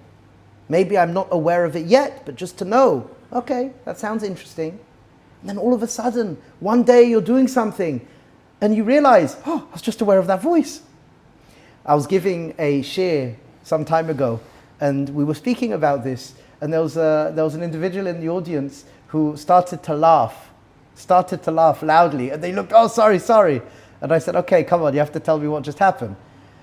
maybe I'm not aware of it yet, but just to know, okay, that sounds interesting. And then all of a sudden, one day you're doing something and you realize, I was just aware of that voice. I was giving a shiur some time ago and we were speaking about this, and there was an individual in the audience who started to laugh loudly, and they looked, oh, sorry. And I said, okay, come on, you have to tell me what just happened.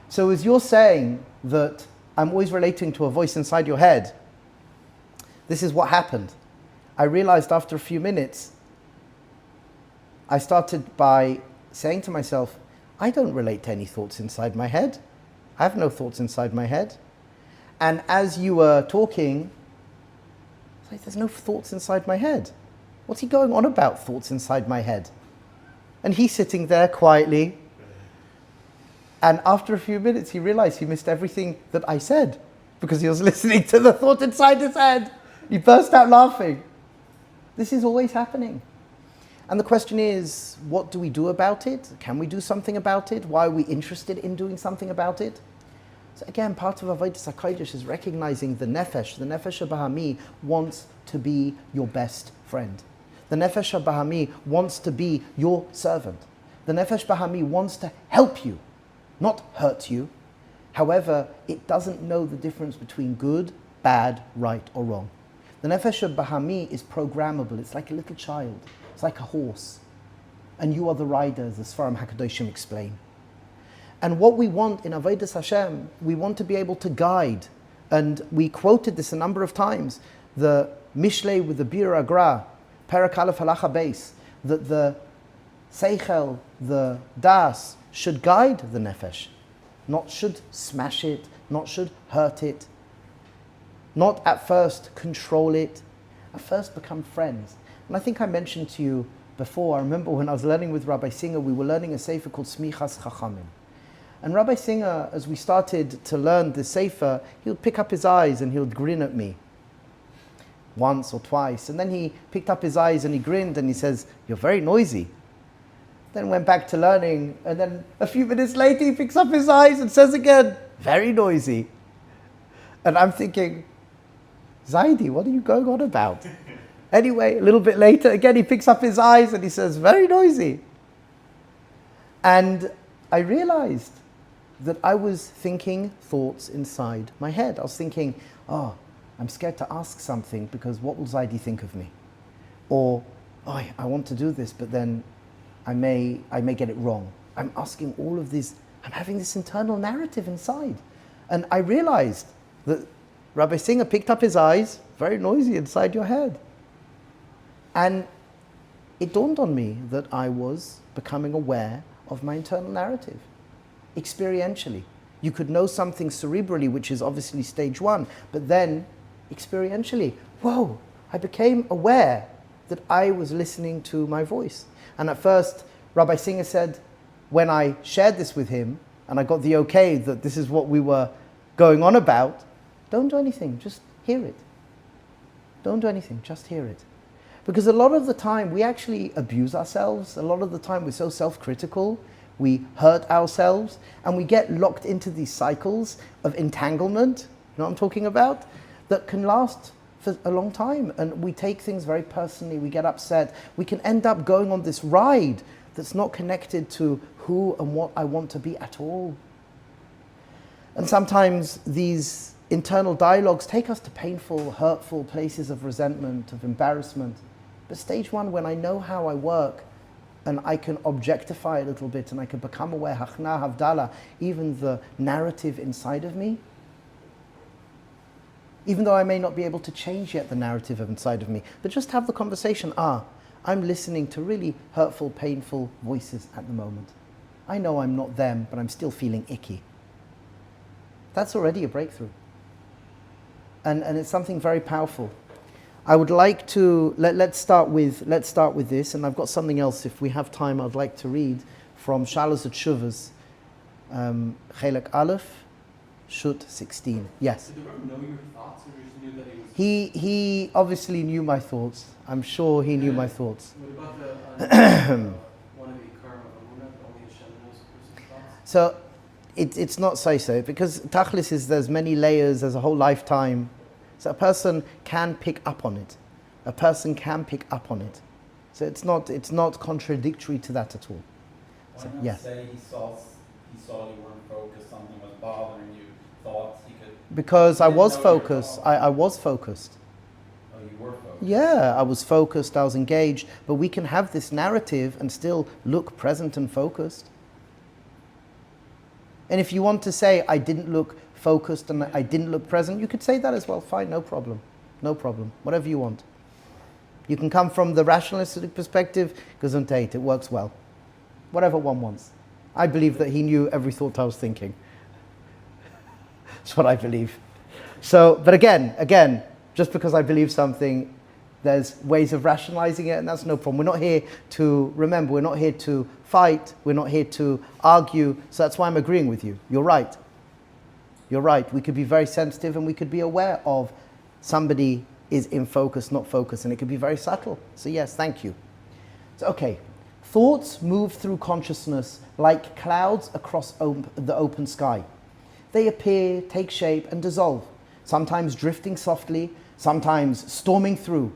So as you're saying that I'm always relating to a voice inside your head, this is what happened. I realized after a few minutes, I started by saying to myself, I don't relate to any thoughts inside my head. I have no thoughts inside my head. And as you were talking, it's like, there's no thoughts inside my head. What's he going on about, thoughts inside my head? And he's sitting there quietly. And after a few minutes, he realized he missed everything that I said because he was listening to the thought inside his head. He burst out laughing. This is always happening. And the question is, what do we do about it? Can we do something about it? Why are we interested in doing something about it? So again, part of Avodas HaKodesh is recognizing the nefesh. The nefesh habahami wants to be your best friend. The nefesh habahami wants to be your servant. The nefesh bahami wants to help you, not hurt you. However, it doesn't know the difference between good, bad, right, or wrong. The nefesh bahami is programmable. It's like a little child. It's like a horse. And you are the rider, as the Sfarim HaKadoshim explain. And what we want in Avodas Hashem, we want to be able to guide. And we quoted this a number of times. The Mishlei with the Bir Agra, Perak Aleph Halacha Beis, that the Seichel, the Das, should guide the Nefesh. Not should smash it, not should hurt it. Not at first control it. At first become friends. And I think I mentioned to you before, I remember when I was learning with Rabbi Singer, we were learning a sefer called Smichas Chachamim. And Rabbi Singer, as we started to learn the sefer, he would pick up his eyes and he would grin at me. Once or twice. And then he picked up his eyes and he grinned and he says, "You're very noisy." Then went back to learning, and then a few minutes later he picks up his eyes and says again, "Very noisy." And I'm thinking, Zaidi, what are you going on about? Anyway, a little bit later, again he picks up his eyes and he says, "Very noisy." And I realized that I was thinking thoughts inside my head. I was thinking, oh, I'm scared to ask something because what will Zaidi think of me? Or, oh, I want to do this, but then I may get it wrong. I'm asking all of these, I'm having this internal narrative inside. And I realized that Rabbi Singer picked up his eyes, very noisy inside your head. And it dawned on me that I was becoming aware of my internal narrative, experientially. You could know something cerebrally, which is obviously stage one, but then experientially, whoa, I became aware that I was listening to my voice. And at first, Rabbi Singer said, when I shared this with him, and I got the okay that this is what we were going on about, don't do anything, just hear it. Don't do anything, just hear it. Because a lot of the time, we actually abuse ourselves. A lot of the time, we're so self-critical, we hurt ourselves, and we get locked into these cycles of entanglement, you know what I'm talking about, that can last for a long time. And we take things very personally, we get upset. We can end up going on this ride that's not connected to who and what I want to be at all. And sometimes these internal dialogues take us to painful, hurtful places of resentment, of embarrassment. But stage one, when I know how I work, and I can objectify a little bit, and I can become aware, hachna, havdala, even the narrative inside of me, even though I may not be able to change yet the narrative inside of me, but just have the conversation, I'm listening to really hurtful, painful voices at the moment. I know I'm not them, but I'm still feeling icky. That's already a breakthrough. And it's something very powerful. I would like to, let's start with this, and I've got something else, if we have time, I'd like to read from Shalos Tshuvas, Chelek Aleph, Shut 16. Yes? Did the Rebbe know your thoughts, or you just knew that he was... He obviously knew my thoughts. I'm sure he knew my thoughts. What about the, one of the Karma of Amunah, only Hashem knows a person's thoughts? So, it's not so, because Tachlis is there's many layers, there's a whole lifetime. So a person can pick up on it. A person can pick up on it. So it's not contradictory to that at all. Why So, not yes. say he saw you weren't focused, something was bothering you, thought he could... Because I didn't was know your focused. thoughts. I was focused. Oh, you were focused? Yeah, I was focused, I was engaged. But we can have this narrative and still look present and focused. And if you want to say, I didn't look focused and I didn't look present, you could say that as well. Fine, no problem. No problem. Whatever you want. You can come from the rationalistic perspective, gesundheit, it works well. Whatever one wants. I believe that he knew every thought I was thinking. That's what I believe. So, but again, just because I believe something, there's ways of rationalizing it, and that's no problem. We're not here to, remember, we're not here to fight, we're not here to argue, so that's why I'm agreeing with you. You're right. You're right. We could be very sensitive and we could be aware of somebody is in focus, not focus, and it could be very subtle. So yes, thank you. So, okay, thoughts move through consciousness like clouds across the open sky. They appear, take shape, and dissolve, sometimes drifting softly, sometimes storming through.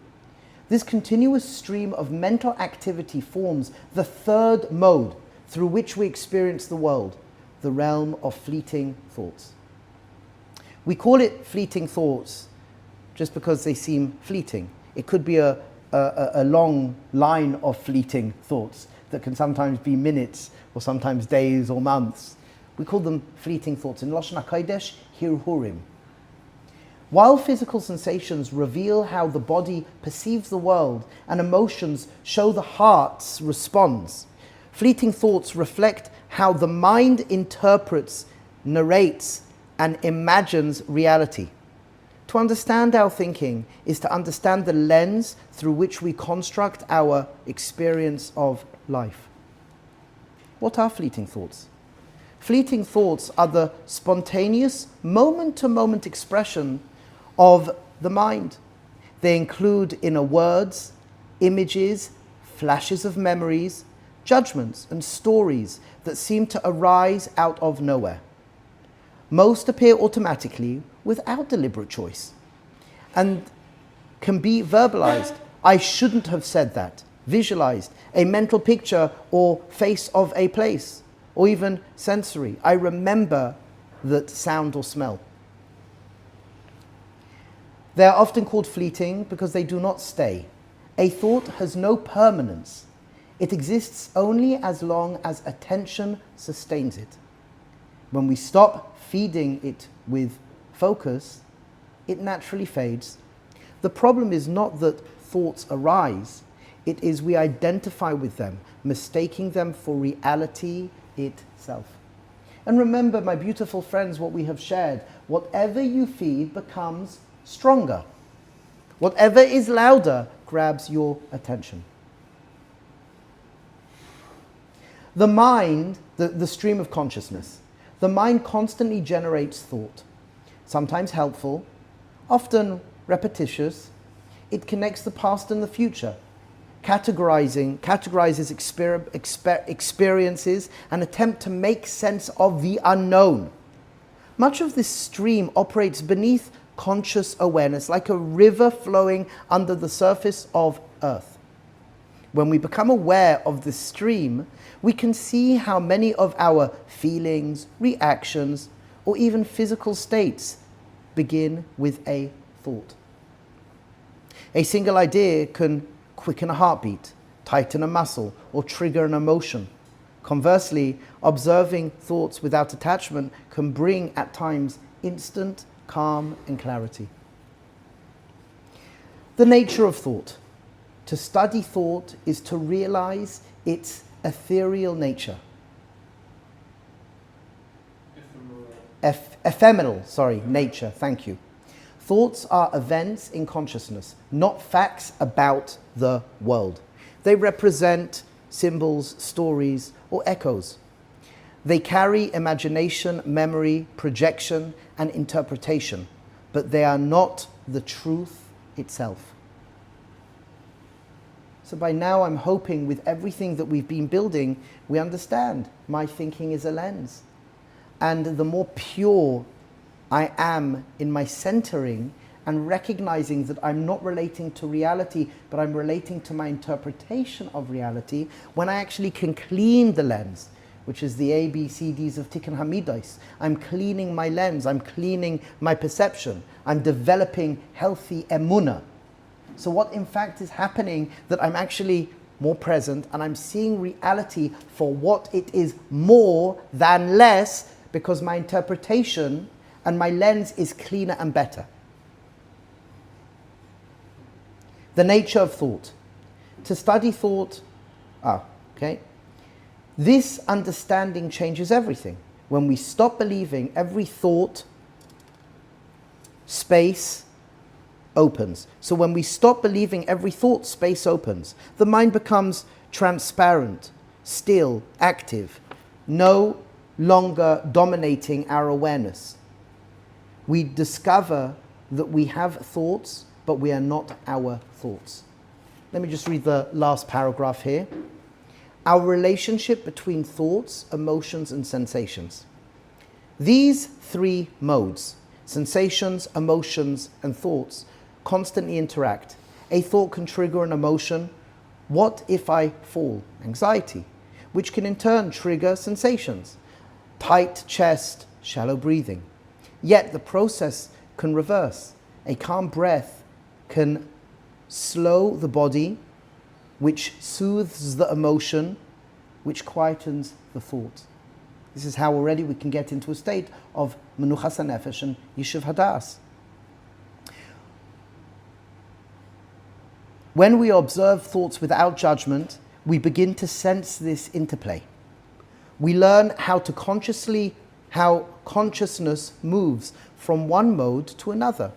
This continuous stream of mental activity forms the third mode through which we experience the world, the realm of fleeting thoughts. We call it fleeting thoughts just because they seem fleeting. It could be a long line of fleeting thoughts that can sometimes be minutes or sometimes days or months. We call them fleeting thoughts. In Lashon HaKodesh, hirhurim. While physical sensations reveal how the body perceives the world and emotions show the heart's response, fleeting thoughts reflect how the mind interprets, narrates, and imagines reality. To understand our thinking is to understand the lens through which we construct our experience of life. What are fleeting thoughts? Fleeting thoughts are the spontaneous, moment-to-moment expression of the mind. They include inner words, images, flashes of memories, judgments, and stories that seem to arise out of nowhere. Most appear automatically without deliberate choice and can be verbalized. I shouldn't have said that. Visualized, a mental picture or face of a place, or even sensory. I remember that sound or smell. They are often called fleeting because they do not stay. A thought has no permanence. It exists only as long as attention sustains it. When we stop feeding it with focus, it naturally fades. The problem is not that thoughts arise, it is we identify with them, mistaking them for reality itself. And remember, my beautiful friends, what we have shared. Whatever you feed becomes stronger. Whatever is louder grabs your attention. The mind, the stream of consciousness, the mind constantly generates thought, sometimes helpful, often repetitious. It connects the past and the future, categorizes experiences and attempt to make sense of the unknown. Much of this stream operates beneath conscious awareness, like a river flowing under the surface of earth. When we become aware of the stream, we can see how many of our feelings, reactions, or even physical states begin with a thought. A single idea can quicken a heartbeat, tighten a muscle, or trigger an emotion. Conversely, observing thoughts without attachment can bring, at times, instant calm and clarity. The nature of thought. To study thought is to realize its ethereal nature. Ephemeral, nature, thank you. Thoughts are events in consciousness, not facts about the world. They represent symbols, stories, or echoes. They carry imagination, memory, projection, and interpretation, but they are not the truth itself. So by now I'm hoping with everything that we've been building, we understand my thinking is a lens. And the more pure I am in my centering and recognizing that I'm not relating to reality, but I'm relating to my interpretation of reality, when I actually can clean the lens, which is the ABCDs of Tikkun Hamidais. I'm cleaning my lens, I'm cleaning my perception, I'm developing healthy emunah. So what in fact is happening, that I'm actually more present and I'm seeing reality for what it is more than less, because my interpretation and my lens is cleaner and better. The nature of thought. To study thought, this understanding changes everything. When we stop believing, every thought, space opens. So when we stop believing, every thought space opens. The mind becomes transparent, still, active, no longer dominating our awareness. We discover that we have thoughts, but we are not our thoughts. Let me just read the last paragraph here. Our relationship between thoughts, emotions, and sensations. These three modes, sensations, emotions, and thoughts, constantly interact. A thought can trigger an emotion. What if I fall? Anxiety, which can in turn trigger sensations. Tight chest, shallow breathing. Yet the process can reverse. A calm breath can slow the body, which soothes the emotion, which quietens the thought. This is how already we can get into a state of menuchas hanefesh and yishuv hadas. When we observe thoughts without judgment, we begin to sense this interplay. We learn how consciousness moves from one mode to another,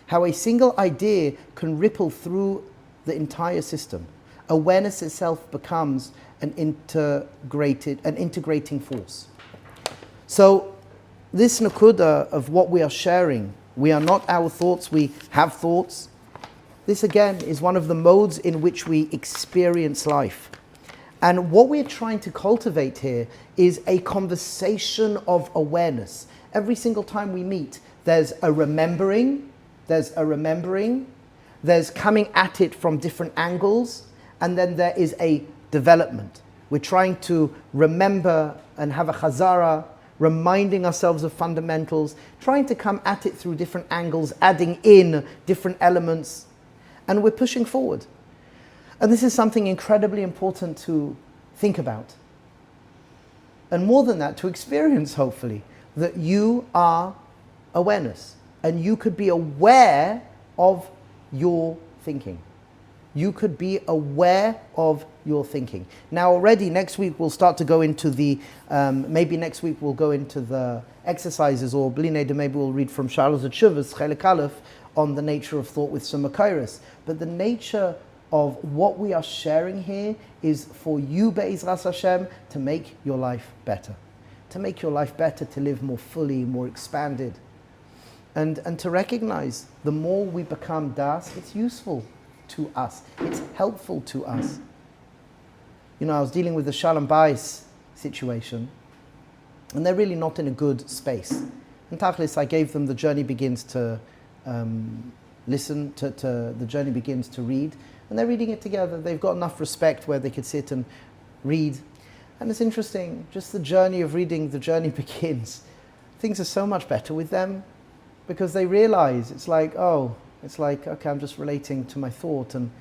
how a single idea can ripple through the entire system. Awareness itself becomes an integrating force. So this nakuda of what we are sharing, we are not our thoughts, we have thoughts. This again is one of the modes in which we experience life. And what we're trying to cultivate here is a conversation of awareness. Every single time we meet, there's a remembering, there's coming at it from different angles, and then there is a development. We're trying to remember and have a chazara, reminding ourselves of fundamentals, trying to come at it through different angles, adding in different elements, and we're pushing forward. And this is something incredibly important to think about. And more than that, to experience, hopefully, that you are awareness. And you could be aware of your thinking. You could be aware of your thinking. Now already next week we'll start to go into the, maybe next week we'll go into the exercises, or Bli Neder, maybe we'll read from Shalos Tshuvos, Chelik Aleph, on the nature of thought with some Makairos. But the nature of what we are sharing here is for you, Be'ezras Hashem, to make your life better. To make your life better, to live more fully, more expanded. And to recognize the more we become das, it's useful to us. It's helpful to us. You know, I was dealing with the Shalom Bayis situation, and they're really not in a good space. And Tachlis, I gave them the journey begins to listen, to the journey begins to read, and they're reading it together. They've got enough respect where they could sit and read. And it's interesting, just the journey of reading, the journey begins. Things are so much better with them because they realize it's like, okay, I'm just relating to my thought, and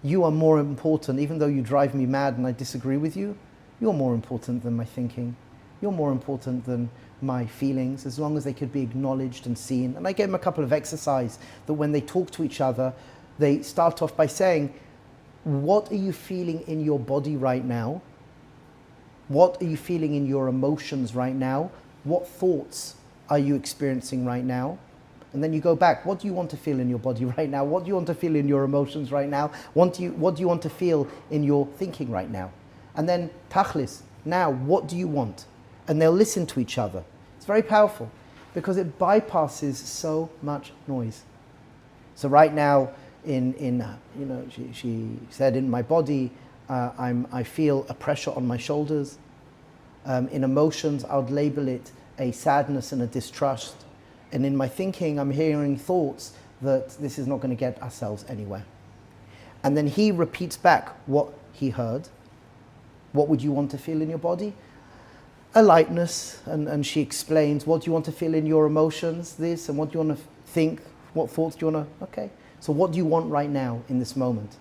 you are more important. Even though you drive me mad and I disagree with you, you're more important than my thinking. You're more important than my feelings, as long as they could be acknowledged and seen. And I gave them a couple of exercises that when they talk to each other, they start off by saying, what are you feeling in your body right now? What are you feeling in your emotions right now? What thoughts are you experiencing right now? And then you go back, what do you want to feel in your body right now? What do you want to feel in your emotions right now? What do you want to feel in your thinking right now? And then tachlis, now what do you want? And they'll listen to each other. It's very powerful because it bypasses so much noise. So right now, she said, in my body, I feel a pressure on my shoulders. In emotions, I would label it a sadness and a distrust. And in my thinking, I'm hearing thoughts that this is not going to get ourselves anywhere. And then he repeats back what he heard. What would you want to feel in your body? A lightness. And she explains, what do you want to feel in your emotions? This. And what do you want to think? What thoughts do you want to... Okay. So what do you want right now in this moment?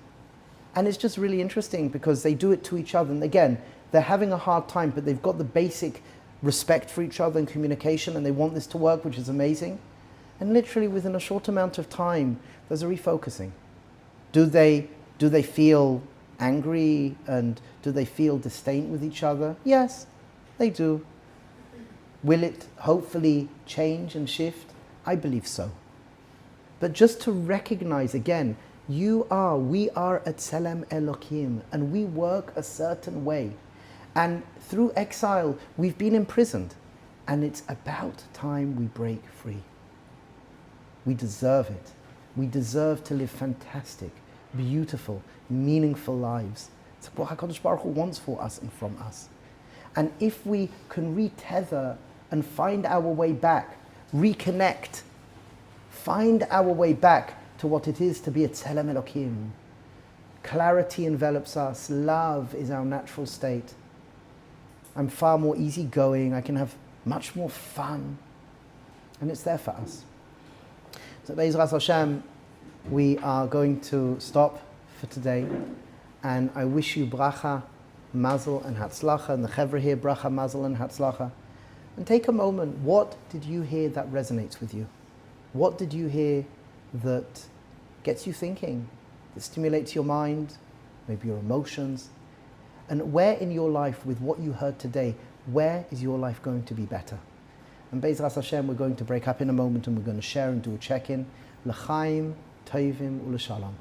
And it's just really interesting because they do it to each other. And again, they're having a hard time, but they've got the basic respect for each other and communication, and they want this to work, which is amazing. And literally within a short amount of time, there's a refocusing. Do they feel angry, and do they feel disdain with each other? Yes, they do. Will it hopefully change and shift? I believe so. But just to recognize again, we are at Tselem Elokim, and we work a certain way. And through exile, we've been imprisoned. And it's about time we break free. We deserve it. We deserve to live fantastic. beautiful, meaningful lives. It's what HaKadosh Baruch Hu wants for us and from us. And if we can retether and find our way back, reconnect, find our way back to what it is to be a Tzelem Elokim. Clarity envelops us. Love is our natural state. I'm far more easygoing. I can have much more fun. And it's there for us. So Be'ezras Hashem, we are going to stop for today. And I wish you bracha, mazel, and hatzlacha. And the chevra here, bracha, mazel, and hatzlacha. And take a moment. What did you hear that resonates with you? What did you hear that gets you thinking, that stimulates your mind, maybe your emotions? And where in your life, with what you heard today, where is your life going to be better? And Be'ezras Hashem, we're going to break up in a moment and we're going to share and do a check-in. L'chaim, tovim, u'l'shalom.